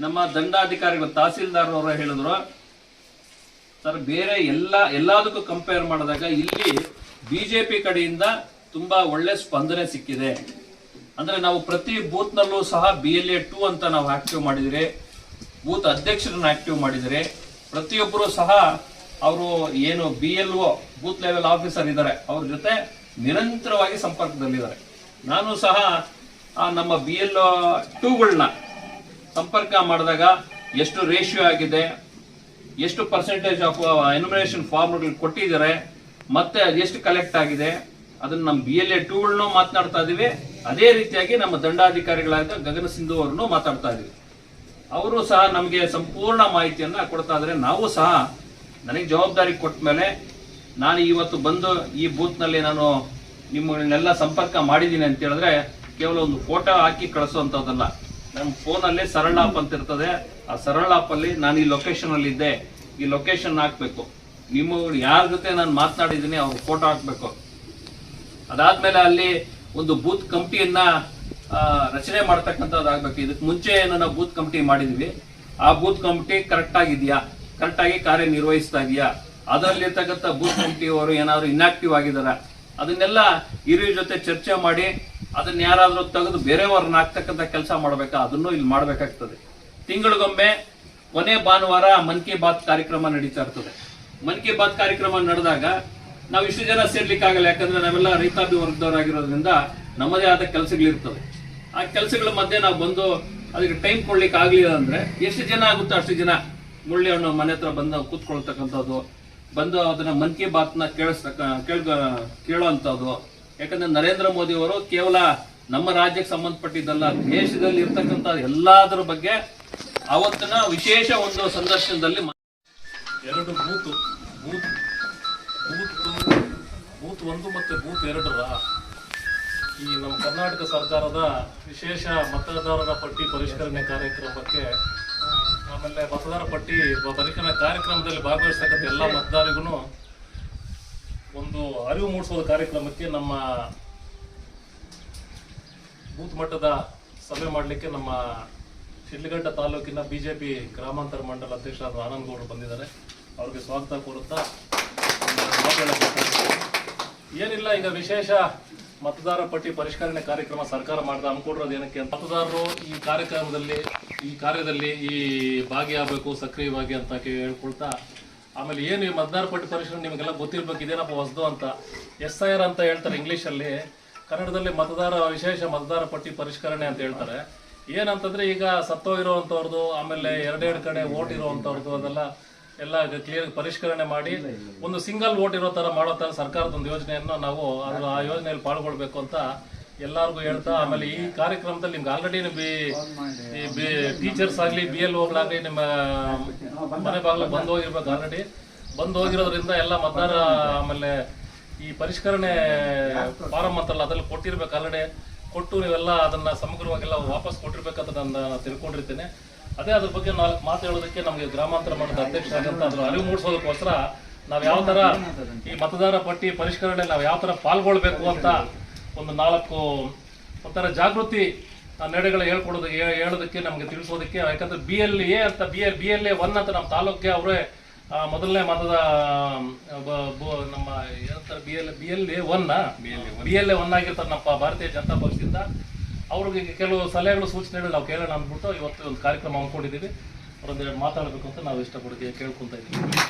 ನಮ್ಮ ದಂಡಾಧಿಕಾರಿಗಳು ತಹಸೀಲ್ದಾರ್ ಅವರು ಹೇಳಿದ್ರು ಸರ್, ಬೇರೆ ಎಲ್ಲದಕ್ಕೂ ಕಂಪೇರ್ ಮಾಡಿದಾಗ ಇಲ್ಲಿ ಬಿಜೆಪಿ ಕಡೆಯಿಂದ ತುಂಬಾ ಒಳ್ಳೆ ಸ್ಪಂದನೆ ಸಿಕ್ಕಿದೆ. ಅಂದ್ರೆ ನಾವು ಪ್ರತಿ ಬೂತ್ ನಲ್ಲೂ ಸಹ BLA2 ಅಂತ ನಾವು ಆಕ್ಟಿವ್ ಮಾಡಿದಿರಿ, ಬೂತ್ ಅಧ್ಯಕ್ಷರನ್ನ ಆಕ್ಟಿವ್ ಮಾಡಿದಿರಿ. ಪ್ರತಿಯೊಬ್ಬರು ಸಹ ಅವರು ಏನು BLO ಬೂತ್ ಲೆವೆಲ್ ಆಫೀಸರ್ ಇದ್ದಾರೆ ಅವ್ರ ಜೊತೆ ನಿರಂತರವಾಗಿ ಸಂಪರ್ಕದಲ್ಲಿದ್ದಾರೆ. ನಾನು ಸಹ ನಮ್ಮ BLO2ಗಳನ್ನ ಸಂಪರ್ಕ ಮಾಡಿದಾಗ ಎಷ್ಟು ರೇಷಿಯೋ ಆಗಿದೆ, ಎಷ್ಟು ಪರ್ಸೆಂಟೇಜ್ ಆಫ್ ಎನ್ಯುಮರೇಷನ್ ಫಾರ್ಮ್ಗಳು ಕೊಟ್ಟಿದ್ದಾರೆ, ಮತ್ತೆ ಅದೆಷ್ಟು ಕಲೆಕ್ಟ್ ಆಗಿದೆ, ಅದನ್ನ ನಮ್ಮ BLA2ಗಳನ್ನೂ ಮಾತನಾಡ್ತಾ ಇದೀವಿ. ಅದೇ ರೀತಿಯಾಗಿ ನಮ್ಮ ದಂಡಾಧಿಕಾರಿಗಳಾದ ಗಗನ ಸಿಂಧು ಅವ್ರನ್ನೂ ಮಾತಾಡ್ತಾ ಇದೀವಿ. ಅವರು ಸಹ ನಮಗೆ ಸಂಪೂರ್ಣ ಮಾಹಿತಿಯನ್ನ ಕೊಡ್ತಾ ಇದ್ದಾರೆ. ನಾವು ಸಹ ನನಗೆ ಜವಾಬ್ದಾರಿ ಕೊಟ್ಟ ಮೇಲೆ ನಾನು ಇವತ್ತು ಬಂದು ಈ ಬೂತ್ ನಲ್ಲಿ ನಾನು ನಿಮ್ಮನ್ನೆಲ್ಲ ಸಂಪರ್ಕ ಮಾಡಿದ್ದೀನಿ ಅಂತ ಹೇಳಿದ್ರೆ ಕೇವಲ ಒಂದು ಫೋಟೋ ಹಾಕಿ ಕಳಿಸುವಂತದ್ದಲ್ಲ. ನಮ್ಮ ಫೋನಲ್ಲಿ ಸರಳ ಆಪ್ ಅಂತ ಇರ್ತದೆ. ಆ ಸರಳ ಆಪ್ ಅಲ್ಲಿ ನಾನು ಈ ಲೊಕೇಶನ್ ಅಲ್ಲಿ ಇದ್ದೆ, ಈ ಲೊಕೇಶನ್ ಹಾಕ್ಬೇಕು, ನಿಮ್ಮ ಯಾರ ಜೊತೆ ನಾನು ಮಾತನಾಡಿದ್ದೀನಿ ಅವ್ರ ಫೋಟೋ ಹಾಕ್ಬೇಕು. ಅದಾದ್ಮೇಲೆ ಅಲ್ಲಿ ಒಂದು ಬೂತ್ ಕಮಿಟಿಯನ್ನ ರಚನೆ ಮಾಡ್ತಕ್ಕಂಥದ್ದಾಗಬೇಕು. ಇದಕ್ಕೆ ಮುಂಚೆ ಏನು ನಾವು ಬೂತ್ ಕಮಿಟಿ ಮಾಡಿದ್ವಿ, ಆ ಬೂತ್ ಕಮಿಟಿ ಕರೆಕ್ಟ್ ಆಗಿದೆಯಾ, ಕರೆಕ್ಟ್ ಆಗಿ ಕಾರ್ಯನಿರ್ವಹಿಸ್ತಾ ಇದೆಯಾ, ಅದರಲ್ಲಿರ್ತಕ್ಕಂಥ ಬೂತ್ ಕಮಿಟಿಯವರು ಏನಾದ್ರು ಇನ್ಆಕ್ಟಿವ್ ಆಗಿದಾರ, ಅದನ್ನೆಲ್ಲ ಹಿರಿಯರ ಜೊತೆ ಚರ್ಚೆ ಮಾಡಿ ಅದನ್ನ ಯಾರಾದ್ರೂ ತೆಗೆದು ಬೇರೆಯವ್ರನ್ನ ಹಾಕ್ತಕ್ಕಂಥ ಕೆಲಸ ಮಾಡ್ಬೇಕಾ, ಅದನ್ನು ಇಲ್ಲಿ ಮಾಡ್ಬೇಕಾಗ್ತದೆ. ತಿಂಗಳಿಗೊಮ್ಮೆ ಕೊನೆ ಭಾನುವಾರ ಮನ್ ಕಿ ಬಾತ್ ಕಾರ್ಯಕ್ರಮ ನಡೀತಾ ಇರ್ತದೆ. ಮನ್ ಕಿ ಬಾತ್ ಕಾರ್ಯಕ್ರಮ ನಡೆದಾಗ ನಾವು ಇಷ್ಟು ಜನ ಸೇರ್ಲಿಕ್ಕೆ ಆಗಲ್ಲ, ಯಾಕಂದ್ರೆ ನಾವೆಲ್ಲ ರೈತಾಪಿ ವರ್ಗದವರಾಗಿರೋದ್ರಿಂದ ನಮ್ಮದೇ ಆದ ಕೆಲಸಗಳಿರ್ತವೆ. ಆ ಕೆಲಸಗಳ ಮಧ್ಯೆ ನಾವು ಬಂದು ಅದಕ್ಕೆ ಟೈಮ್ ಕೊಡ್ಲಿಕ್ಕೆ ಆಗ್ಲಿಲ್ಲ ಅಂದ್ರೆ ಎಷ್ಟು ಜನ ಆಗುತ್ತೋ ಅಷ್ಟು ಜನ ಮುಳ್ಳಿ ಹಣ್ಣು ಮನೆ ಹತ್ರ ಬಂದು ಕೂತ್ಕೊಳ್ತಕ್ಕಂಥದ್ದು, ಬಂದು ಅದನ್ನ ಮನ್ ಕಿ ಬಾತ್ನ ಕೇಳುವಂಥದ್ದು. ಯಾಕಂದ್ರೆ ನರೇಂದ್ರ ಮೋದಿ ಅವರು ಕೇವಲ ನಮ್ಮ ರಾಜ್ಯಕ್ಕೆ ಸಂಬಂಧಪಟ್ಟಿದ್ದಲ್ಲ, ದೇಶದಲ್ಲಿ ಇರ್ತಕ್ಕಂಥ ಎಲ್ಲದರ ಬಗ್ಗೆ ಅವತ್ತಿನ ವಿಶೇಷ ಒಂದು ಸಂದರ್ಶನದಲ್ಲಿ ಎರಡು ಬೂತ್ 1 ಮತ್ತು ಬೂತ್ 2ರ ಈ ನಮ್ಮ ಕರ್ನಾಟಕ ಸರ್ಕಾರದ ವಿಶೇಷ ಮತದಾರರ ಪಟ್ಟಿ ಪರಿಷ್ಕರಣೆ ಕಾರ್ಯಕ್ರಮಕ್ಕೆ, ಆಮೇಲೆ ಮತದಾರ ಪಟ್ಟಿ ಪರಿಷ್ಕರಣೆ ಕಾರ್ಯಕ್ರಮದಲ್ಲಿ ಭಾಗವಹಿಸ್ತಕ್ಕಂಥ ಎಲ್ಲ ಮತದಾರರಿಗೂ ಒಂದು ಅರಿವು ಮೂಡಿಸೋದ ಕಾರ್ಯಕ್ರಮಕ್ಕೆ ನಮ್ಮ ಬೂತ್ ಮಟ್ಟದ ಸಭೆ ಮಾಡಲಿಕ್ಕೆ ನಮ್ಮ ಶಿಡ್ಲಘಟ್ಟ ತಾಲೂಕಿನ BJP ಗ್ರಾಮಾಂತರ ಮಂಡಲ ಅಧ್ಯಕ್ಷರಾದ ಆನಂದ್ ಗೌಡರು ಬಂದಿದ್ದಾರೆ. ಅವ್ರಿಗೆ ಸ್ವಾಗತ ಕೋರುತ್ತಾ ಏನಿಲ್ಲ, ಈಗ ವಿಶೇಷ ಮತದಾರ ಪಟ್ಟಿ ಪರಿಷ್ಕರಣೆ ಕಾರ್ಯಕ್ರಮ ಸರ್ಕಾರ ಮಾಡಿದ ಹಮ್ಮಿಕೊಂಡಿರೋದು ಏನಕ್ಕೆ ಅಂತ, ಮತದಾರರು ಈ ಕಾರ್ಯದಲ್ಲಿ ಈ ಭಾಗಿಯಾಗಬೇಕು, ಸಕ್ರಿಯವಾಗಿ ಅಂತ ಹೇಳ್ಕೊಳ್ತಾ, ಆಮೇಲೆ ಏನು ಈ ಮತದಾರ ಪಟ್ಟಿ ಪರಿಷ್ಕರಣೆ ನಿಮಗೆಲ್ಲ ಗೊತ್ತಿರ್ಬೇಕು, ಇದೇನಪ್ಪ ಹೊಸದು ಅಂತ SIR ಅಂತ ಹೇಳ್ತಾರೆ ಇಂಗ್ಲೀಷಲ್ಲಿ, ಕನ್ನಡದಲ್ಲಿ ವಿಶೇಷ ಮತದಾರ ಪಟ್ಟಿ ಪರಿಷ್ಕರಣೆ ಅಂತ ಹೇಳ್ತಾರೆ. ಏನಂತಂದ್ರೆ ಈಗ ಸತ್ತೋಗಿರೋವಂಥವ್ರದ್ದು, ಆಮೇಲೆ ಎರಡೆರಡು ಕಡೆ ವೋಟ್ ಇರೋವಂಥವ್ರದ್ದು ಅದೆಲ್ಲ ಎಲ್ಲ ಕ್ಲಿಯರ್ ಪರಿಷ್ಕರಣೆ ಮಾಡಿ ಒಂದು ಸಿಂಗಲ್ ವೋಟ್ ಇರೋ ತರ ಮಾಡೋ ತರ ಸರ್ಕಾರದ ಒಂದು ಯೋಜನೆಯನ್ನು ನಾವು ಆ ಯೋಜನೆಯಲ್ಲಿ ಪಾಲ್ಗೊಳ್ಬೇಕು ಅಂತ ಎಲ್ಲರಿಗೂ ಹೇಳ್ತಾ, ಆಮೇಲೆ ಈ ಕಾರ್ಯಕ್ರಮದಲ್ಲಿ ನಿಮ್ಗೆ ಆಲ್ರೆಡಿ ಟೀಚರ್ಸ್ ಆಗಲಿ BLOಗಳಾಗಲಿ ನಿಮ್ಮ ಮನೆ ಬಾಗಿಲು ಬಂದು ಹೋಗಿರೋದ್ರಿಂದ ಎಲ್ಲ ಮತದಾರ, ಆಮೇಲೆ ಈ ಪರಿಷ್ಕರಣೆ ಫಾರಂ ಅಂತಲ್ಲ ಅದ್ರಲ್ಲಿ ಕೊಟ್ಟಿರ್ಬೇಕು, ಆಲ್ರೆಡಿ ಕೊಟ್ಟು ನೀವೆಲ್ಲ ಅದನ್ನ ಸಮಗ್ರವಾಗೆಲ್ಲ ವಾಪಸ್ ಕೊಟ್ಟಿರ್ಬೇಕಂತ ನಾನು ತಿಳ್ಕೊಂಡಿರ್ತೇನೆ. ಅದೇ ಅದ್ರ ಬಗ್ಗೆ ಮಾತು ಹೇಳೋದಕ್ಕೆ ನಮಗೆ ಗ್ರಾಮಾಂತರ ಮಟ್ಟದ ಅಧ್ಯಕ್ಷರಾಗಂತ ಅದ್ರ ಅರಿವು ಮೂಡಿಸೋದಕ್ಕೋಸ್ಕರ ನಾವು ಯಾವ ತರ ಈ ಮತದಾರ ಪಟ್ಟಿ ಪರಿಷ್ಕರಣೆ ನಾವು ಯಾವ ತರ ಪಾಲ್ಗೊಳ್ಬೇಕು ಅಂತ ಒಂದು 4 ಒಂಥರ ಜಾಗೃತಿ ನಡೆಗಳು ಹೇಳೋದಕ್ಕೆ ನಮಗೆ ತಿಳಿಸೋದಕ್ಕೆ. ಯಾಕಂದ್ರೆ BLA ಅಂತ BLA1 ಅಂತ ನಮ್ಮ ತಾಲೂಕಿಗೆ ಅವರೇ ಮೊದಲನೇ ಮತದ ನಮ್ಮ ಏನಂತಾರೆ BLA1 ಆಗಿರ್ತಾರೆ ನಮ್ಮ ಭಾರತೀಯ ಜನತಾ ಪಕ್ಷದಿಂದ. ಅವ್ರಿಗೆ ಕೆಲವು ಸಲಹೆಗಳು ಸೂಚನೆಗಳು ನಾವು ಕೇಳೋಣ ಅಂದ್ಬಿಟ್ಟು ಇವತ್ತು ಒಂದು ಕಾರ್ಯಕ್ರಮ ಹಮ್ಮಿಕೊಂಡಿದ್ದೀವಿ. ಅವರೊಂದೆರಡು ಮಾತಾಡಬೇಕು ಅಂತ ನಾವು ಇಷ್ಟಪಡ್ತೀವಿ, ಕೇಳ್ಕೊಂತ ಇದ್ದೀವಿ.